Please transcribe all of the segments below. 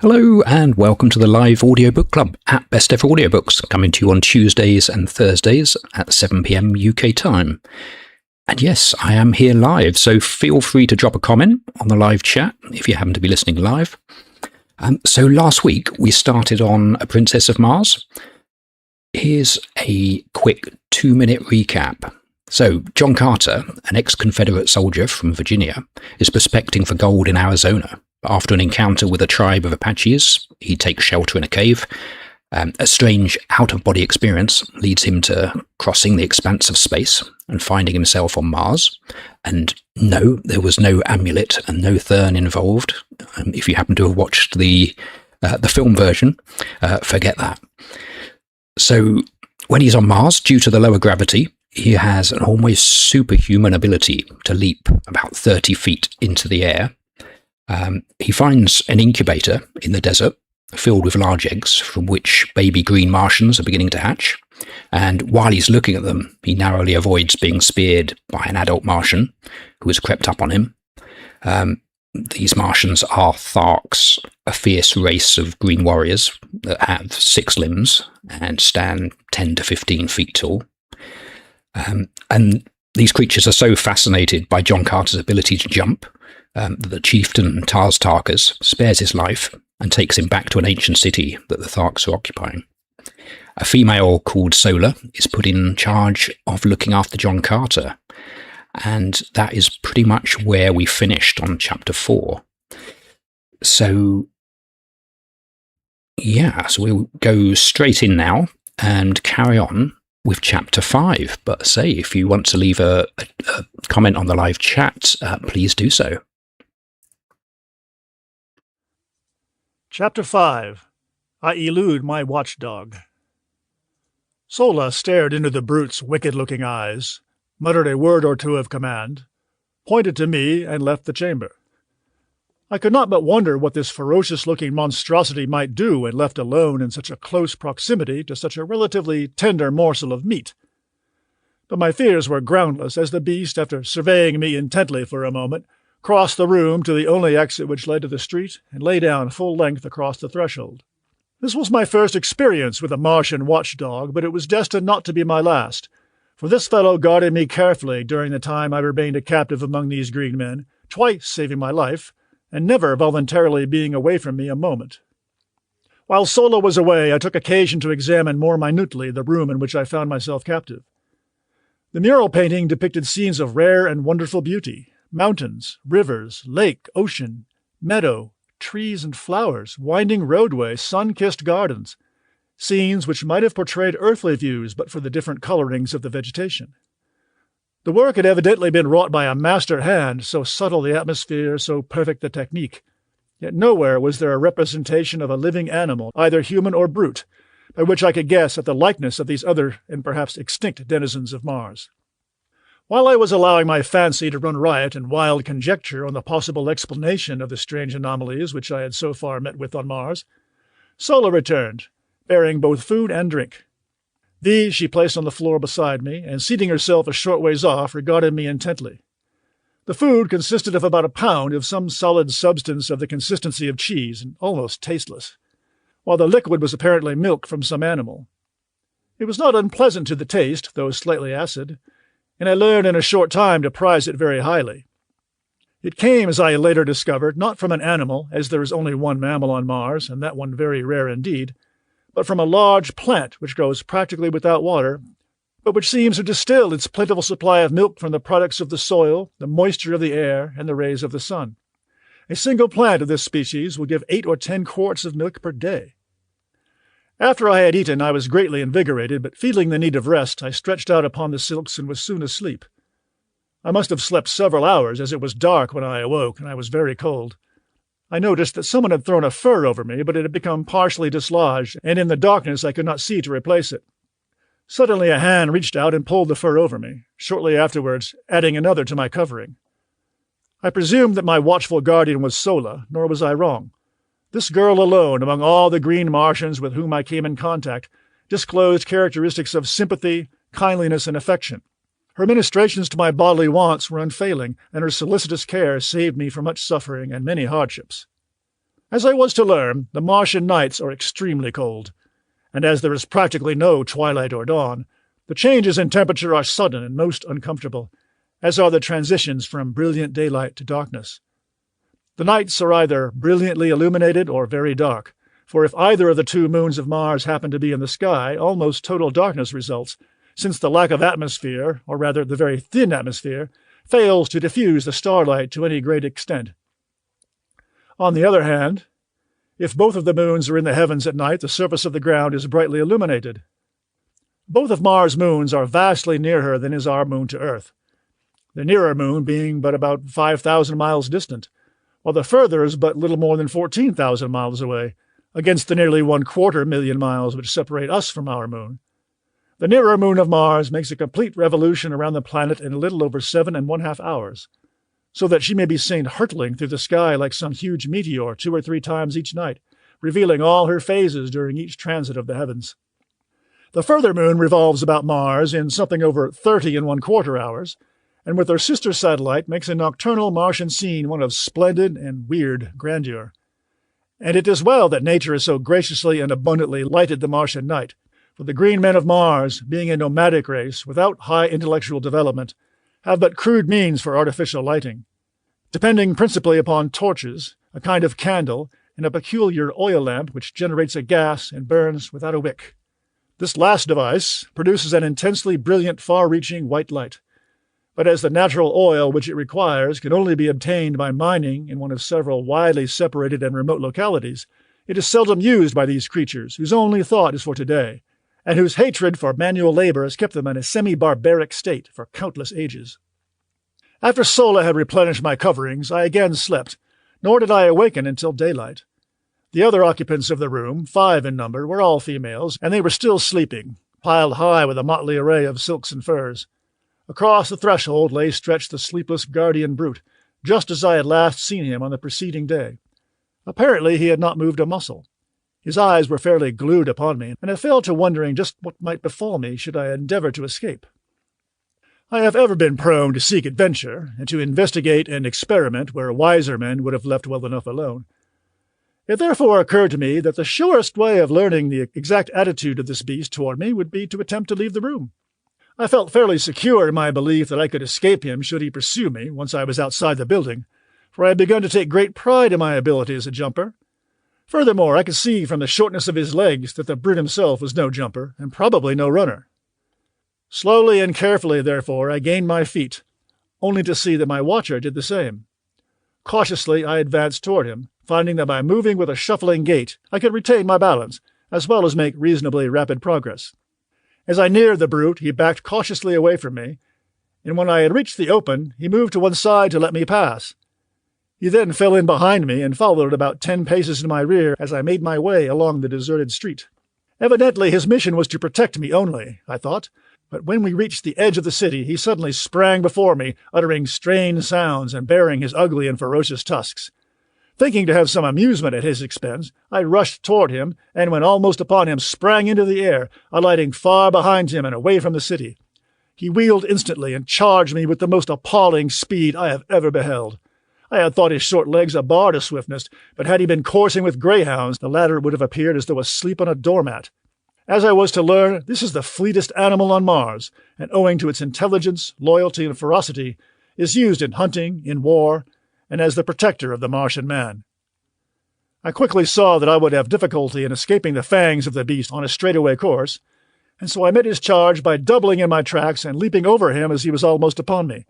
Hello and welcome to the live Audiobook Club at Best Ever Audiobooks, coming to you on Tuesdays and Thursdays at 7 p.m. UK time. And yes, I am here live, so feel free to drop a comment on the live chat if you happen to be listening live. So last week we started on A Princess of Mars. Here's a quick 2-minute recap. So John Carter, an ex-Confederate soldier from Virginia, is prospecting for gold in Arizona. After an encounter with a tribe of Apaches, he takes shelter in a cave. A strange out-of-body experience leads him to crossing the expanse of space and finding himself on Mars. And no, there was no amulet and no Thurn involved. If you happen to have watched the film version, forget that. So when he's on Mars, due to the lower gravity, he has an almost superhuman ability to leap about 30 feet into the air. He finds an incubator in the desert filled with large eggs from which baby green Martians are beginning to hatch. And while he's looking at them, he narrowly avoids being speared by an adult Martian who has crept up on him. These Martians are Tharks, a fierce race of green warriors that have 6 limbs and stand 10 to 15 feet tall. And these creatures are so fascinated by John Carter's ability to jump that the chieftain Tarzan spares his life and takes him back to an ancient city that the Tharks are occupying. A female called Solar is put in charge of looking after John Carter, and that is pretty much where we finished on chapter 4. So we'll go straight in now and carry on with chapter 5. But say, if you want to leave a comment on the live chat, please do so. Chapter 5. I Elude My Watchdog. Sola stared into the brute's wicked-looking eyes, muttered a word or two of command, pointed to me, and left the chamber. I could not but wonder what this ferocious-looking monstrosity might do when left alone in such a close proximity to such a relatively tender morsel of meat. But my fears were groundless as the beast, after surveying me intently for a moment, crossed the room to the only exit which led to the street, and lay down full length across the threshold. This was my first experience with a Martian watchdog, but it was destined not to be my last, for this fellow guarded me carefully during the time I remained a captive among these green men, twice saving my life, and never voluntarily being away from me a moment. While Sola was away, I took occasion to examine more minutely the room in which I found myself captive. The mural painting depicted scenes of rare and wonderful beauty. Mountains, rivers, lake, ocean, meadow, trees and flowers, winding roadway, sun-kissed gardens, scenes which might have portrayed earthly views but for the different colorings of the vegetation. The work had evidently been wrought by a master hand, so subtle the atmosphere, so perfect the technique. Yet nowhere was there a representation of a living animal, either human or brute, by which I could guess at the likeness of these other and perhaps extinct denizens of Mars. While I was allowing my fancy to run riot in wild conjecture on the possible explanation of the strange anomalies which I had so far met with on Mars, Sola returned, bearing both food and drink. These she placed on the floor beside me, and seating herself a short ways off, regarded me intently. The food consisted of about a pound of some solid substance of the consistency of cheese, and almost tasteless, while the liquid was apparently milk from some animal. It was not unpleasant to the taste, though slightly acid, and I learned in a short time to prize it very highly. It came, as I later discovered, not from an animal, as there is only one mammal on Mars, and that one very rare indeed, but from a large plant which grows practically without water, but which seems to distill its plentiful supply of milk from the products of the soil, the moisture of the air, and the rays of the sun. A single plant of this species will give 8 or 10 quarts of milk per day. After I had eaten, I was greatly invigorated, but feeling the need of rest, I stretched out upon the silks and was soon asleep. I must have slept several hours, as it was dark when I awoke, and I was very cold. I noticed that someone had thrown a fur over me, but it had become partially dislodged, and in the darkness I could not see to replace it. Suddenly a hand reached out and pulled the fur over me, shortly afterwards adding another to my covering. I presumed that my watchful guardian was Sola, nor was I wrong. This girl alone, among all the green Martians with whom I came in contact, disclosed characteristics of sympathy, kindliness, and affection. Her ministrations to my bodily wants were unfailing, and her solicitous care saved me from much suffering and many hardships. As I was to learn, the Martian nights are extremely cold, and as there is practically no twilight or dawn, the changes in temperature are sudden and most uncomfortable, as are the transitions from brilliant daylight to darkness. The nights are either brilliantly illuminated or very dark, for if either of the two moons of Mars happen to be in the sky, almost total darkness results, since the lack of atmosphere, or rather the very thin atmosphere, fails to diffuse the starlight to any great extent. On the other hand, if both of the moons are in the heavens at night, the surface of the ground is brightly illuminated. Both of Mars' moons are vastly nearer than is our moon to Earth, the nearer moon being but about 5,000 miles distant, while the further is but little more than 14,000 miles away, against the nearly 250,000 miles which separate us from our moon. The nearer moon of Mars makes a complete revolution around the planet in a little over 7½ hours, so that she may be seen hurtling through the sky like some huge meteor 2 or 3 times each night, revealing all her phases during each transit of the heavens. The further moon revolves about Mars in something over 30¼ hours, and with her sister satellite makes a nocturnal Martian scene one of splendid and weird grandeur. And it is well that nature has so graciously and abundantly lighted the Martian night, for the green men of Mars, being a nomadic race without high intellectual development, have but crude means for artificial lighting, depending principally upon torches, a kind of candle, and a peculiar oil lamp which generates a gas and burns without a wick. This last device produces an intensely brilliant, far-reaching white light, but as the natural oil which it requires can only be obtained by mining in one of several widely separated and remote localities, it is seldom used by these creatures whose only thought is for today, and whose hatred for manual labor has kept them in a semi-barbaric state for countless ages. After Sola had replenished my coverings, I again slept, nor did I awaken until daylight. The other occupants of the room, 5 in number, were all females, and they were still sleeping, piled high with a motley array of silks and furs. Across the threshold lay stretched the sleepless guardian brute, just as I had last seen him on the preceding day. Apparently he had not moved a muscle. His eyes were fairly glued upon me, and I fell to wondering just what might befall me should I endeavor to escape. I have ever been prone to seek adventure, and to investigate and experiment where wiser men would have left well enough alone. It therefore occurred to me that the surest way of learning the exact attitude of this beast toward me would be to attempt to leave the room. I felt fairly secure in my belief that I could escape him should he pursue me once I was outside the building, for I had begun to take great pride in my ability as a jumper. Furthermore, I could see from the shortness of his legs that the brute himself was no jumper, and probably no runner. Slowly and carefully, therefore, I gained my feet, only to see that my watcher did the same. Cautiously I advanced toward him, finding that by moving with a shuffling gait I could retain my balance, as well as make reasonably rapid progress. As I neared the brute, he backed cautiously away from me, and when I had reached the open, he moved to one side to let me pass. He then fell in behind me and followed about 10 paces in my rear as I made my way along the deserted street. Evidently his mission was to protect me only, I thought, but when we reached the edge of the city, he suddenly sprang before me, uttering strange sounds and baring his ugly and ferocious tusks. Thinking to have some amusement at his expense, I rushed toward him, and when almost upon him sprang into the air, alighting far behind him and away from the city. He wheeled instantly and charged me with the most appalling speed I have ever beheld. I had thought his short legs a bar to swiftness, but had he been coursing with greyhounds, the latter would have appeared as though asleep on a doormat. As I was to learn, this is the fleetest animal on Mars, and owing to its intelligence, loyalty, and ferocity, is used in hunting, in war, and as the protector of the Martian man. I quickly saw that I would have difficulty in escaping the fangs of the beast on a straightaway course, and so I met his charge by doubling in my tracks and leaping over him as he was almost upon me.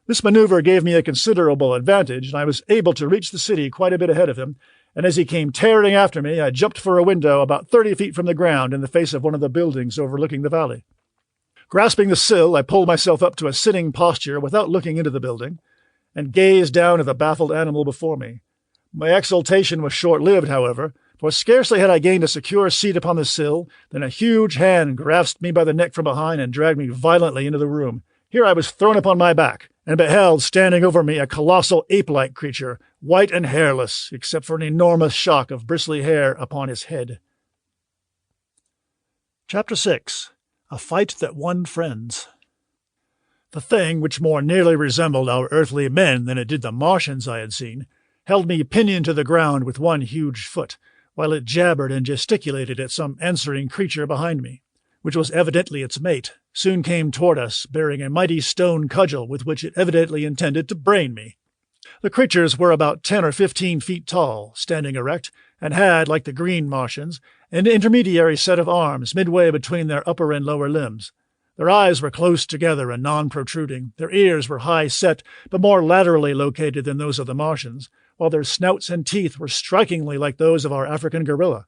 This maneuver gave me a considerable advantage, and I was able to reach the city quite a bit ahead of him, and as he came tearing after me, I jumped for a window about 30 feet from the ground in the face of one of the buildings overlooking the valley. Grasping the sill, I pulled myself up to a sitting posture without looking into the building, and gazed down at the baffled animal before me. My exultation was short-lived, however, for scarcely had I gained a secure seat upon the sill than a huge hand grasped me by the neck from behind and dragged me violently into the room. Here I was thrown upon my back, and beheld standing over me a colossal ape-like creature, white and hairless, except for an enormous shock of bristly hair upon his head. Chapter 6. A Fight That Won Friends. The thing, which more nearly resembled our earthly men than it did the Martians I had seen, held me pinioned to the ground with one huge foot, while it jabbered and gesticulated at some answering creature behind me, which was evidently its mate, soon came toward us, bearing a mighty stone cudgel with which it evidently intended to brain me. The creatures were about 10 or 15 feet tall, standing erect, and had, like the green Martians, an intermediary set of arms midway between their upper and lower limbs. Their eyes were close together and non-protruding. Their ears were high-set, but more laterally located than those of the Martians, while their snouts and teeth were strikingly like those of our African gorilla.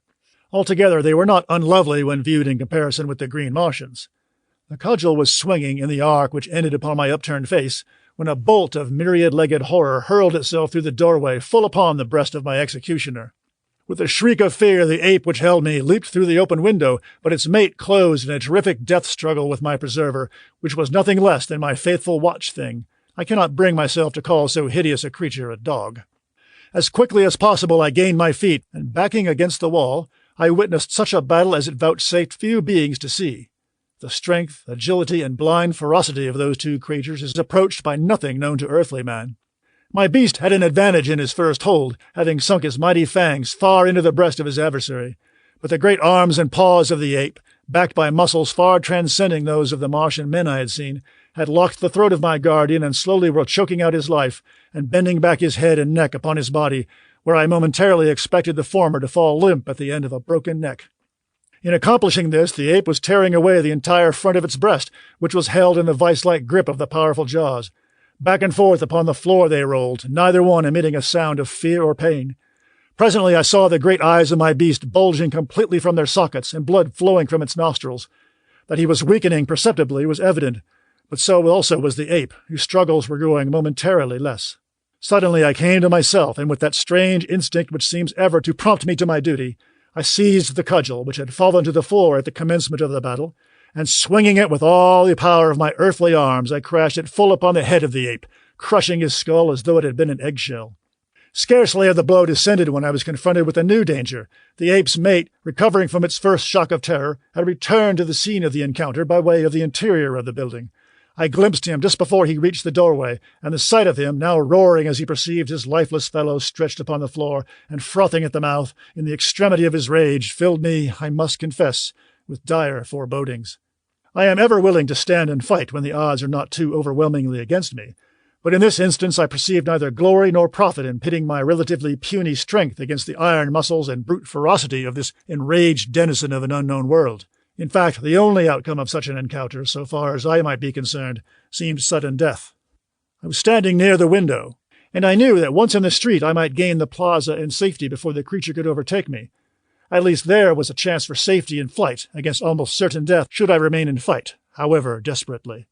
Altogether, they were not unlovely when viewed in comparison with the green Martians. The cudgel was swinging in the arc which ended upon my upturned face, when a bolt of myriad-legged horror hurled itself through the doorway full upon the breast of my executioner. With a shriek of fear, the ape which held me leaped through the open window, but its mate closed in a terrific death struggle with my preserver, which was nothing less than my faithful watch-thing. I cannot bring myself to call so hideous a creature a dog. As quickly as possible I gained my feet, and backing against the wall, I witnessed such a battle as it vouchsafed few beings to see. The strength, agility, and blind ferocity of those two creatures is approached by nothing known to earthly man. My beast had an advantage in his first hold, having sunk his mighty fangs far into the breast of his adversary. But the great arms and paws of the ape, backed by muscles far transcending those of the Martian men I had seen, had locked the throat of my guardian and slowly were choking out his life and bending back his head and neck upon his body, where I momentarily expected the former to fall limp at the end of a broken neck. In accomplishing this, the ape was tearing away the entire front of its breast, which was held in the vice-like grip of the powerful jaws. Back and forth upon the floor they rolled, neither one emitting a sound of fear or pain. Presently I saw the great eyes of my beast bulging completely from their sockets and blood flowing from its nostrils. That he was weakening perceptibly was evident, but so also was the ape, whose struggles were growing momentarily less. Suddenly I came to myself, and with that strange instinct which seems ever to prompt me to my duty, I seized the cudgel, which had fallen to the floor at the commencement of the battle, and swinging it with all the power of my earthly arms, I crashed it full upon the head of the ape, crushing his skull as though it had been an eggshell. Scarcely had the blow descended when I was confronted with a new danger. The ape's mate, recovering from its first shock of terror, had returned to the scene of the encounter by way of the interior of the building. I glimpsed him just before he reached the doorway, and the sight of him, now roaring as he perceived his lifeless fellow stretched upon the floor and frothing at the mouth in the extremity of his rage, filled me, I must confess, with dire forebodings. I am ever willing to stand and fight when the odds are not too overwhelmingly against me, but in this instance I perceived neither glory nor profit in pitting my relatively puny strength against the iron muscles and brute ferocity of this enraged denizen of an unknown world. In fact, the only outcome of such an encounter, so far as I might be concerned, seemed sudden death. I was standing near the window, and I knew that once in the street I might gain the plaza in safety before the creature could overtake me. At least there was a chance for safety in flight against almost certain death should I remain in fight, however desperately.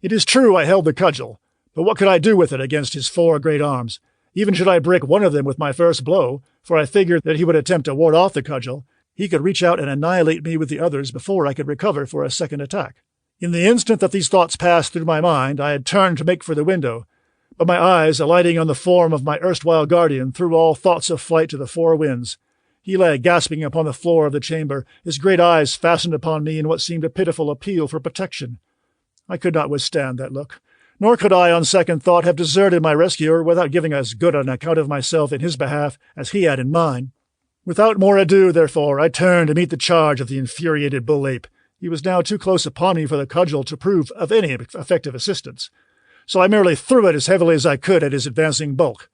It is true I held the cudgel, but what could I do with it against his 4 great arms? Even should I break one of them with my first blow, for I figured that he would attempt to ward off the cudgel, he could reach out and annihilate me with the others before I could recover for a second attack. In the instant that these thoughts passed through my mind, I had turned to make for the window, but my eyes, alighting on the form of my erstwhile guardian, threw all thoughts of flight to the 4 winds. He lay gasping upon the floor of the chamber, his great eyes fastened upon me in what seemed a pitiful appeal for protection. I could not withstand that look, nor could I, on second thought, have deserted my rescuer without giving as good an account of myself in his behalf as he had in mine. Without more ado, therefore, I turned to meet the charge of the infuriated bull-ape. He was now too close upon me for the cudgel to prove of any effective assistance, so I merely threw it as heavily as I could at his advancing bulk.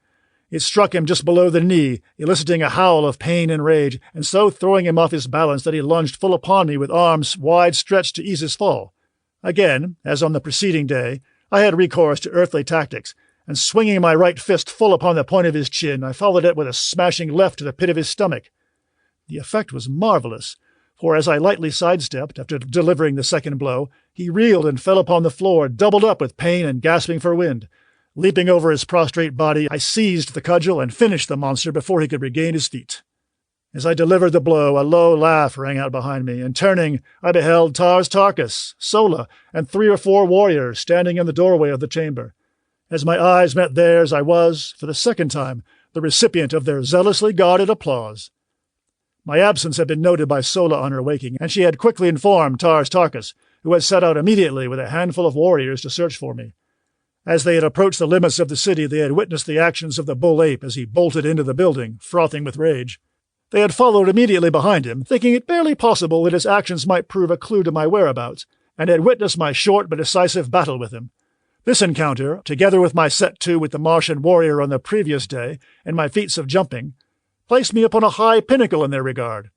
It struck him just below the knee, eliciting a howl of pain and rage, and so throwing him off his balance that he lunged full upon me with arms wide stretched to ease his fall. Again, as on the preceding day, I had recourse to earthly tactics, and swinging my right fist full upon the point of his chin, I followed it with a smashing left to the pit of his stomach. The effect was marvelous, for as I lightly sidestepped after delivering the second blow, he reeled and fell upon the floor, doubled up with pain and gasping for wind. Leaping over his prostrate body, I seized the cudgel and finished the monster before he could regain his feet. As I delivered the blow, a low laugh rang out behind me, and turning, I beheld Tarkas, Sola, and 3 or 4 warriors standing in the doorway of the chamber. As my eyes met theirs, I was, for the second time, the recipient of their zealously guarded applause. My absence had been noted by Sola on her waking, and she had quickly informed Tarkas, who had set out immediately with a handful of warriors to search for me. As they had approached the limits of the city, they had witnessed the actions of the bull ape as he bolted into the building, frothing with rage. They had followed immediately behind him, thinking it barely possible that his actions might prove a clue to my whereabouts, and had witnessed my short but decisive battle with him. This encounter, together with my set-to with the Martian warrior on the previous day, and my feats of jumping, placed me upon a high pinnacle in their regard.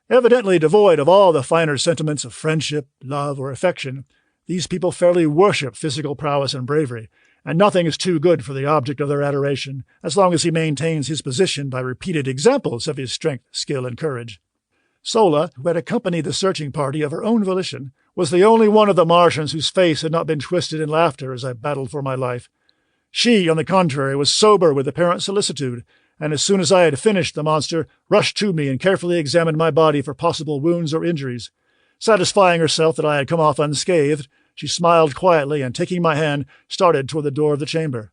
Evidently devoid of all the finer sentiments of friendship, love, or affection, these people fairly worship physical prowess and bravery, and nothing is too good for the object of their adoration, as long as he maintains his position by repeated examples of his strength, skill, and courage. Sola, who had accompanied the searching party of her own volition, was the only one of the Martians whose face had not been twisted in laughter as I battled for my life. She, on the contrary, was sober with apparent solicitude, and as soon as I had finished the monster, rushed to me and carefully examined my body for possible wounds or injuries. Satisfying herself that I had come off unscathed, she smiled quietly and, taking my hand, started toward the door of the chamber.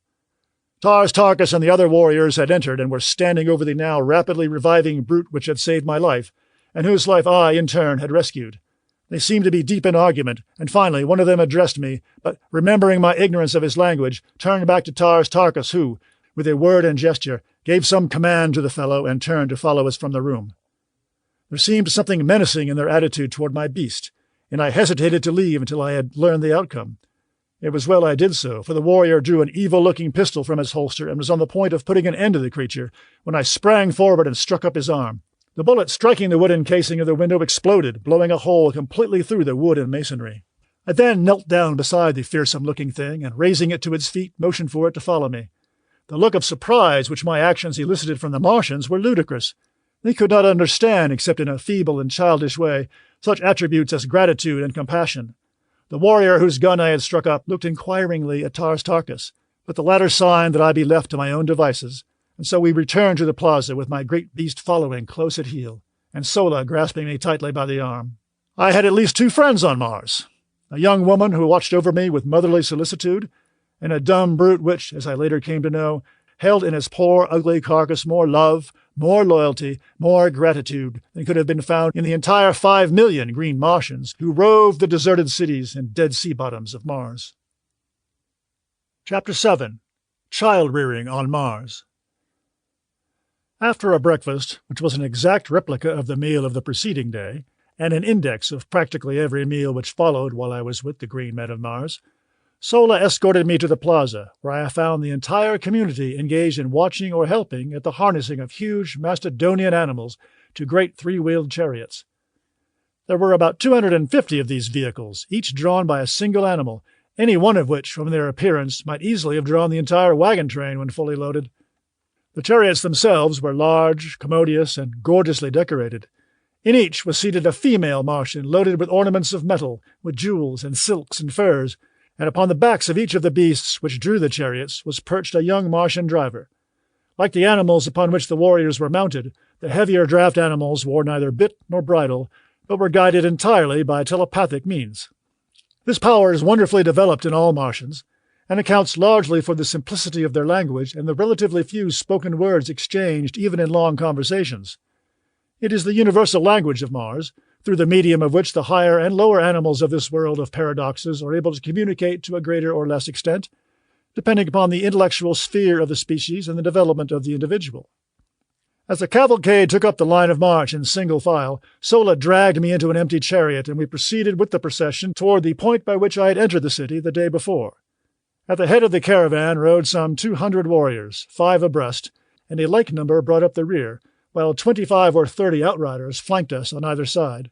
Tarkus and the other warriors had entered and were standing over the now rapidly reviving brute which had saved my life, and whose life I, in turn, had rescued. They seemed to be deep in argument, and finally one of them addressed me, but, remembering my ignorance of his language, turned back to Tarkus, who, with a word and gesture, gave some command to the fellow and turned to follow us from the room. There seemed something menacing in their attitude toward my beast, and I hesitated to leave until I had learned the outcome. It was well I did so, for the warrior drew an evil-looking pistol from his holster and was on the point of putting an end to the creature when I sprang forward and struck up his arm. The bullet, striking the wooden casing of the window, exploded, blowing a hole completely through the wood and masonry. I then knelt down beside the fearsome-looking thing and, raising it to its feet, motioned for it to follow me. The look of surprise which my actions elicited from the Martians were ludicrous. They could not understand, except in a feeble and childish way, such attributes as gratitude and compassion. The warrior whose gun I had struck up looked inquiringly at Tarkus, but the latter signed that I be left to my own devices, and so we returned to the plaza with my great beast following close at heel, and Sola grasping me tightly by the arm. I had at least 2 friends on Mars, a young woman who watched over me with motherly solicitude, and a dumb brute which, as I later came to know, held in its poor, ugly carcass more love, more loyalty, more gratitude than could have been found in the entire 5 million green Martians who roved the deserted cities and dead sea bottoms of Mars. Chapter 7. Child-Rearing on Mars. After a breakfast, which was an exact replica of the meal of the preceding day, and an index of practically every meal which followed while I was with the green men of Mars, Sola escorted me to the plaza, where I found the entire community engaged in watching or helping at the harnessing of huge Mastodonian animals to great 3-wheeled chariots. There were about 250 of these vehicles, each drawn by a single animal, any one of which, from their appearance, might easily have drawn the entire wagon train when fully loaded. The chariots themselves were large, commodious, and gorgeously decorated. In each was seated a female Martian loaded with ornaments of metal, with jewels and silks and furs, and upon the backs of each of the beasts which drew the chariots was perched a young Martian driver. Like the animals upon which the warriors were mounted, the heavier draft animals wore neither bit nor bridle, but were guided entirely by telepathic means. This power is wonderfully developed in all Martians, and accounts largely for the simplicity of their language and the relatively few spoken words exchanged even in long conversations. It is the universal language of Mars, through the medium of which the higher and lower animals of this world of paradoxes are able to communicate to a greater or less extent, depending upon the intellectual sphere of the species and the development of the individual. As the cavalcade took up the line of march in single file, Sola dragged me into an empty chariot, and we proceeded with the procession toward the point by which I had entered the city the day before. At the head of the caravan rode some 200 warriors, 5 abreast, and a like number brought up the rear, while 25 or 30 outriders flanked us on either side.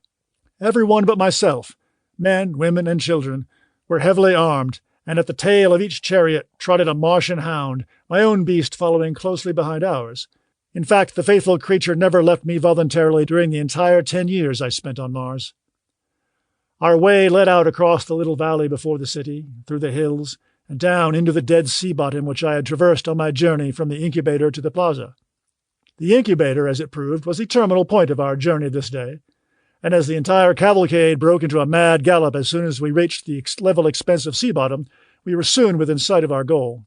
Every one but myself, men, women, and children, were heavily armed, and at the tail of each chariot trotted a Martian hound, my own beast following closely behind ours. In fact, the faithful creature never left me voluntarily during the entire 10 years I spent on Mars. Our way led out across the little valley before the city, through the hills, and down into the dead sea bottom which I had traversed on my journey from the incubator to the plaza. The incubator, as it proved, was the terminal point of our journey this day, and as the entire cavalcade broke into a mad gallop as soon as we reached the level expanse of sea bottom, we were soon within sight of our goal.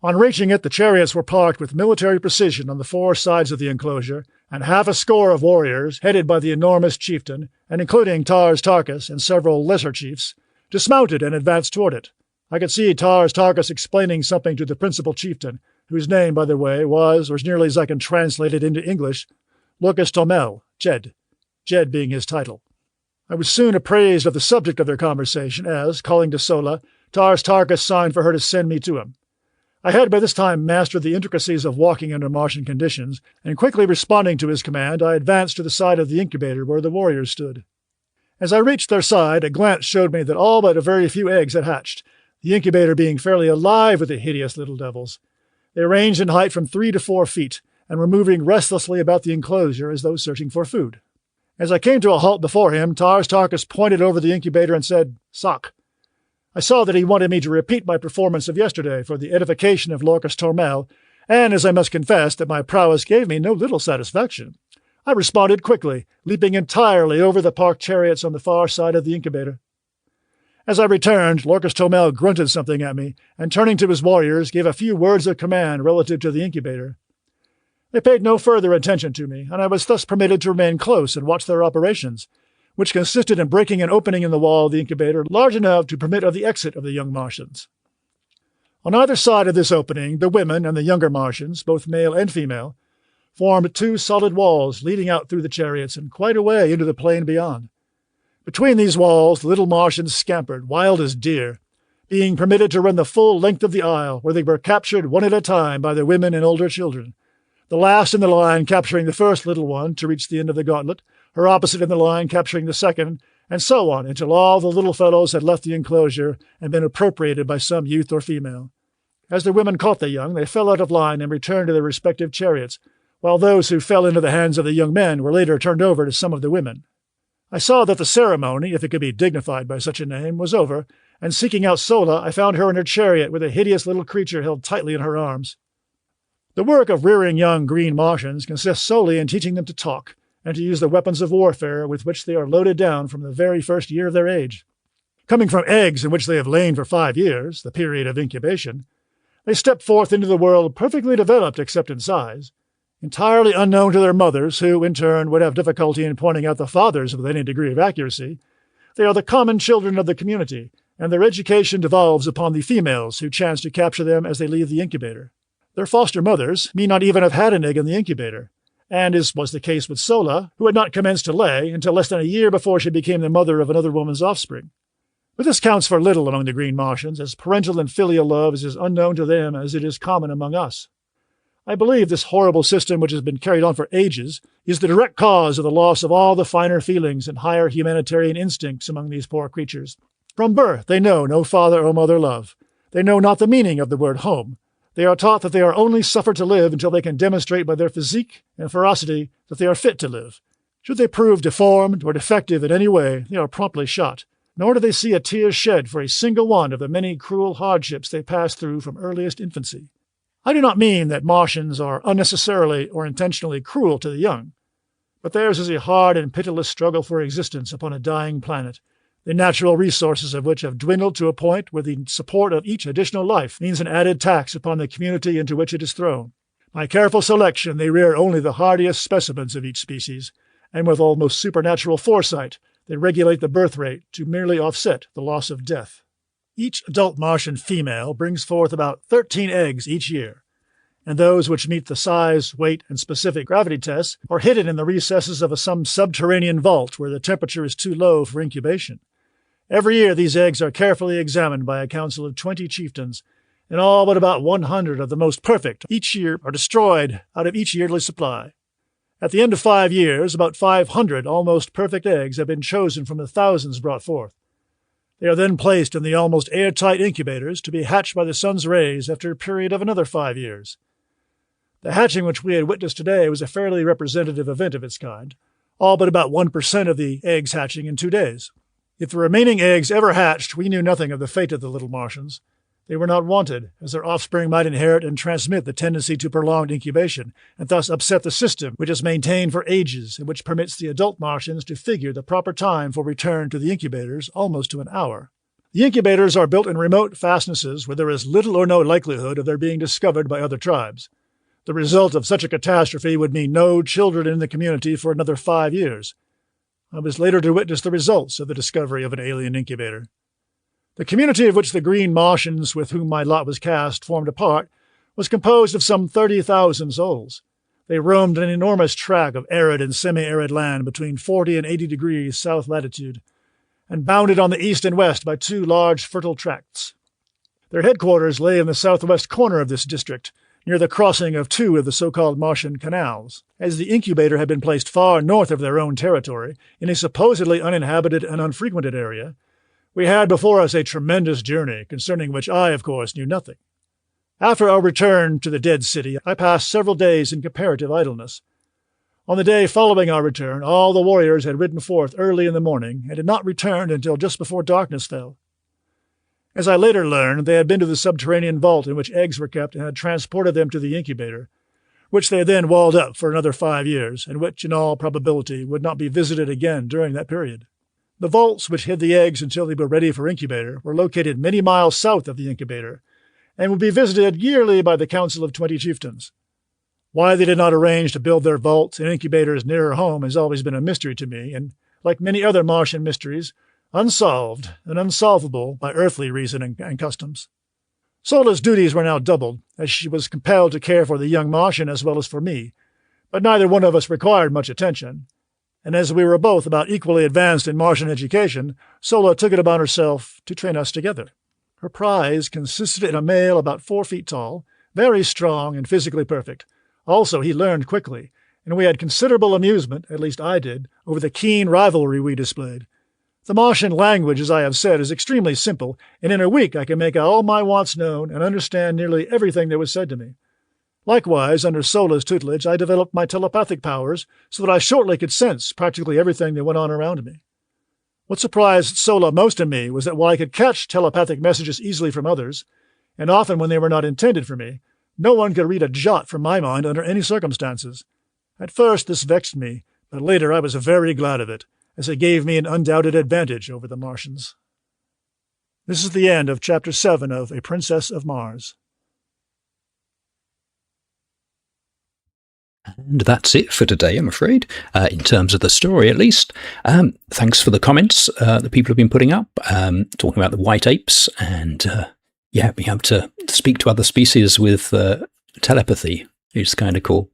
On reaching it, the chariots were parked with military precision on the 4 sides of the enclosure, and half a score of warriors, headed by the enormous chieftain, and including Tarkus and several lesser chiefs, dismounted and advanced toward it. I could see Tarkus explaining something to the principal chieftain, whose name, by the way, was, or as nearly as I can translate it into English, Lorcas Tomel, Jed being his title. I was soon appraised of the subject of their conversation as, calling to Sola, Tarkus signed for her to send me to him. I had by this time mastered the intricacies of walking under Martian conditions, and quickly responding to his command, I advanced to the side of the incubator where the warriors stood. As I reached their side, a glance showed me that all but a very few eggs had hatched, the incubator being fairly alive with the hideous little devils. They ranged in height from 3 to 4 feet, and were moving restlessly about the enclosure as though searching for food. As I came to a halt before him, Tarkus pointed over the incubator and said, "Sock." I saw that he wanted me to repeat my performance of yesterday for the edification of Lorcas Tormel, and as I must confess that my prowess gave me no little satisfaction, I responded quickly, leaping entirely over the parked chariots on the far side of the incubator. As I returned, Lorcas Tormel grunted something at me, and turning to his warriors, gave a few words of command relative to the incubator. They paid no further attention to me, and I was thus permitted to remain close and watch their operations, which consisted in breaking an opening in the wall of the incubator large enough to permit of the exit of the young Martians. On either side of this opening, the women and the younger Martians, both male and female, formed 2 solid walls leading out through the chariots and quite a way into the plain beyond. Between these walls, the little Martians scampered, wild as deer, being permitted to run the full length of the aisle, where they were captured one at a time by the women and older children, the last in the line capturing the first little one to reach the end of the gauntlet, her opposite in the line capturing the second, and so on until all the little fellows had left the enclosure and been appropriated by some youth or female. As the women caught the young, they fell out of line and returned to their respective chariots, while those who fell into the hands of the young men were later turned over to some of the women. I saw that the ceremony, if it could be dignified by such a name, was over, and seeking out Sola, I found her in her chariot with a hideous little creature held tightly in her arms. The work of rearing young green Martians consists solely in teaching them to talk, and to use the weapons of warfare with which they are loaded down from the very first year of their age. Coming from eggs in which they have lain for 5 years, the period of incubation, they step forth into the world perfectly developed except in size, entirely unknown to their mothers, who, in turn, would have difficulty in pointing out the fathers with any degree of accuracy. They are the common children of the community, and their education devolves upon the females who chance to capture them as they leave the incubator. Their foster mothers may not even have had an egg in the incubator, and as was the case with Sola, who had not commenced to lay until less than a year before she became the mother of another woman's offspring. But this counts for little among the green Martians, as parental and filial love is as unknown to them as it is common among us. I believe this horrible system, which has been carried on for ages, is the direct cause of the loss of all the finer feelings and higher humanitarian instincts among these poor creatures. From birth they know no father or mother love. They know not the meaning of the word home. They are taught that they are only suffered to live until they can demonstrate by their physique and ferocity that they are fit to live. Should they prove deformed or defective in any way, they are promptly shot, nor do they see a tear shed for a single one of the many cruel hardships they pass through from earliest infancy. I do not mean that Martians are unnecessarily or intentionally cruel to the young, but theirs is a hard and pitiless struggle for existence upon a dying planet, the natural resources of which have dwindled to a point where the support of each additional life means an added tax upon the community into which it is thrown. By careful selection, they rear only the hardiest specimens of each species, and with almost supernatural foresight, they regulate the birth rate to merely offset the loss of death. Each adult Martian female brings forth about 13 eggs each year, and those which meet the size, weight, and specific gravity tests are hidden in the recesses of some subterranean vault where the temperature is too low for incubation. Every year these eggs are carefully examined by a council of 20 chieftains, and all but about 100 of the most perfect each year are destroyed out of each yearly supply. At the end of 5 years, about 500 almost perfect eggs have been chosen from the thousands brought forth. They are then placed in the almost airtight incubators to be hatched by the sun's rays after a period of another 5 years. The hatching which we had witnessed today was a fairly representative event of its kind, all but about 1% of the eggs hatching in 2 days. If the remaining eggs ever hatched, we knew nothing of the fate of the little Martians. They were not wanted, as their offspring might inherit and transmit the tendency to prolonged incubation, and thus upset the system which is maintained for ages and which permits the adult Martians to figure the proper time for return to the incubators almost to an hour. The incubators are built in remote fastnesses where there is little or no likelihood of their being discovered by other tribes. The result of such a catastrophe would mean no children in the community for another 5 years. I was later to witness the results of the discovery of an alien incubator. The community of which the green Martians with whom my lot was cast formed a part was composed of some 30,000 souls. They roamed an enormous tract of arid and semi-arid land between 40 and 80 degrees south latitude, and bounded on the east and west by 2 large fertile tracts. Their headquarters lay in the southwest corner of this district, near the crossing of 2 of the so-called Martian canals. As the incubator had been placed far north of their own territory, in a supposedly uninhabited and unfrequented area, we had before us a tremendous journey, concerning which I, of course, knew nothing. After our return to the dead city, I passed several days in comparative idleness. On the day following our return, all the warriors had ridden forth early in the morning and had not returned until just before darkness fell. As I later learned, they had been to the subterranean vault in which eggs were kept and had transported them to the incubator, which they then walled up for another 5 years, and which, in all probability, would not be visited again during that period. The vaults which hid the eggs until they were ready for incubator were located many miles south of the incubator, and would be visited yearly by the Council of 20 Chieftains. Why they did not arrange to build their vaults and incubators nearer home has always been a mystery to me, and, like many other Martian mysteries, unsolved and unsolvable by earthly reason and customs. Sola's duties were now doubled, as she was compelled to care for the young Martian as well as for me, but neither one of us required much attention, and as we were both about equally advanced in Martian education, Sola took it upon herself to train us together. Her prize consisted in a male about 4 feet tall, very strong and physically perfect. Also, he learned quickly, and we had considerable amusement, at least I did, over the keen rivalry we displayed. The Martian language, as I have said, is extremely simple, and in a week I can make all my wants known and understand nearly everything that was said to me. Likewise, under Sola's tutelage, I developed my telepathic powers so that I shortly could sense practically everything that went on around me. What surprised Sola most in me was that while I could catch telepathic messages easily from others, and often when they were not intended for me, no one could read a jot from my mind under any circumstances. At first this vexed me, but later I was very glad of it, as it gave me an undoubted advantage over the Martians. This is the end of Chapter 7 of A Princess of Mars. And that's it for today, I'm afraid, in terms of the story at least. Thanks for the comments that people have been putting up, talking about the white apes and, being able to speak to other species with telepathy is kind of cool.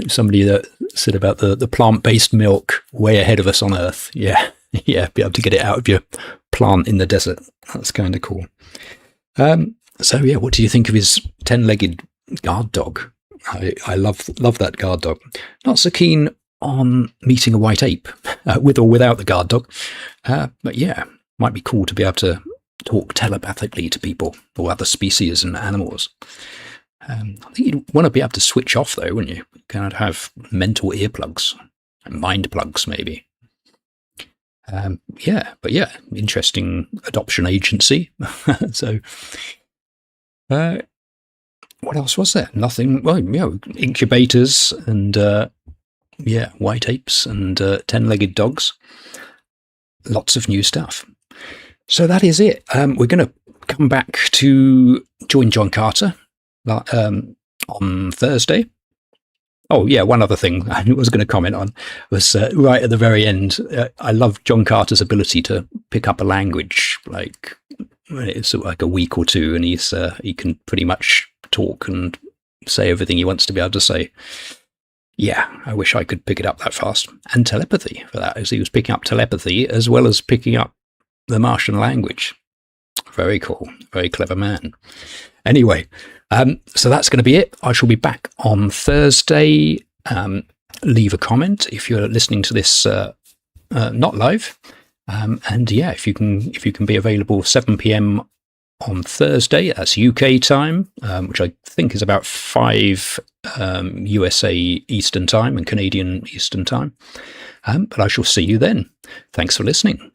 Somebody that said about the plant-based milk way ahead of us on Earth. Yeah, be able to get it out of your plant in the desert. That's kind of cool. What do you think of his 10-legged guard dog? I love that guard dog. Not so keen on meeting a white ape, with or without the guard dog. But yeah, might be cool to be able to talk telepathically to people or other species and animals. I think you'd want to be able to switch off, though, wouldn't you? Kind of have mental earplugs and mind plugs, maybe. Interesting adoption agency. So, what else was there? Nothing. Well, incubators and white apes and 10-legged dogs. Lots of new stuff. So that is it. We're going to come back to join John Carter on Thursday. Oh, yeah, one other thing I was going to comment on was right at the very end. I love John Carter's ability to pick up a language, like it's like a week or two, and he can pretty much talk and say everything he wants to be able to say. Yeah, I wish I could pick it up that fast. And telepathy for that, as he was picking up telepathy as well as picking up the Martian language. Very cool. Very clever man. Anyway, so that's going to be it. I shall be back on Thursday. Leave a comment if you're listening to this not live. If you can be available 7 p.m. on Thursday, that's UK time, which I think is about 5 USA Eastern time and Canadian Eastern time. But I shall see you then. Thanks for listening.